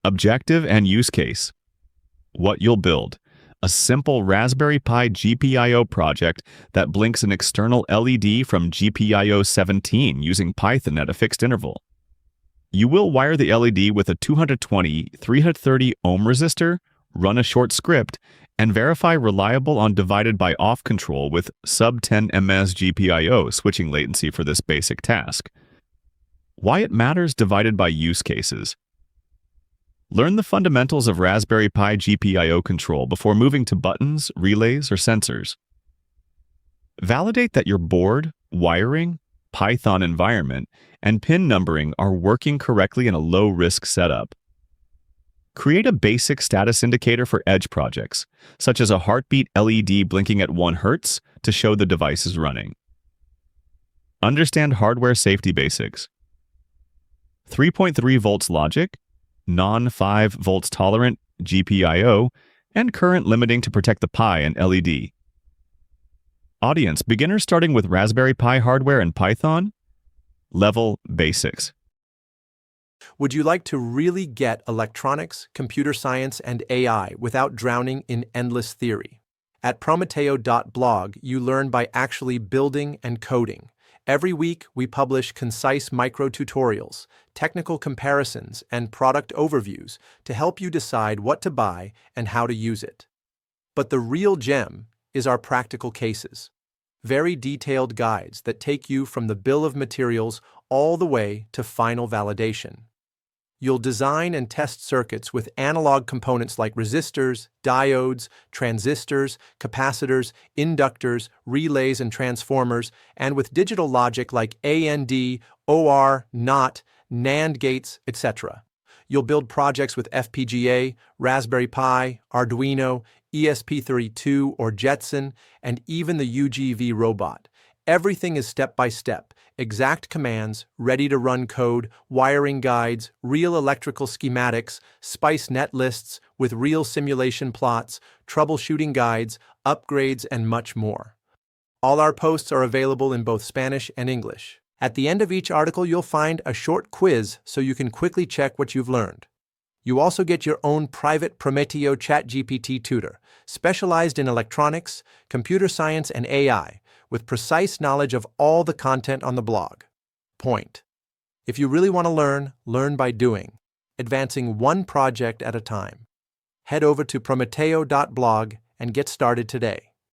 Objective and use case. What you'll build. A simple Raspberry Pi GPIO project that blinks an external LED from GPIO 17 using Python at a fixed interval. You will wire the LED with a 220/330 ohm resistor, run a short script, and verify reliable on divided by off control with sub-10 ms GPIO switching latency for this basic task. Why it matters divided by use cases. Learn the fundamentals of Raspberry Pi GPIO control before moving to buttons, relays, or sensors. Validate that your board, wiring, Python environment, and pin numbering are working correctly in a low-risk setup. Create a basic status indicator for edge projects, such as a heartbeat LED blinking at 1 Hz to show the device is running. Understand hardware safety basics. 3.3 volts logic, non-5 volts tolerant GPIO, and current limiting to protect the Pi and LED. Audience: beginners starting with Raspberry Pi hardware and Python. Level basics. Would you like to really get electronics, computer science, and AI without drowning in endless theory? At Prometeo.blog, you learn by actually building and coding. Every week, we publish concise micro-tutorials, technical comparisons, and product overviews to help you decide what to buy and how to use it. But the real gem is our practical cases. Very detailed guides that take you from the bill of materials all the way to final validation. You'll design and test circuits with analog components like resistors, diodes, transistors, capacitors, inductors, relays, and transformers, and with digital logic like AND, OR, NOT, NAND gates, etc. You'll build projects with FPGA, Raspberry Pi, Arduino, ESP32 or Jetson, and even the UGV robot. Everything is step-by-step, exact commands, ready-to-run code, wiring guides, real electrical schematics, SPICE net lists with real simulation plots, troubleshooting guides, upgrades, and much more. All our posts are available in both Spanish and English. At the end of each article, you'll find a short quiz so you can quickly check what you've learned. You also get your own private Prometeo ChatGPT tutor, specialized in electronics, computer science, and AI, with precise knowledge of all the content on the blog. Point. If you really want to learn by doing, advancing one project at a time. Head over to Prometeo.blog and get started today.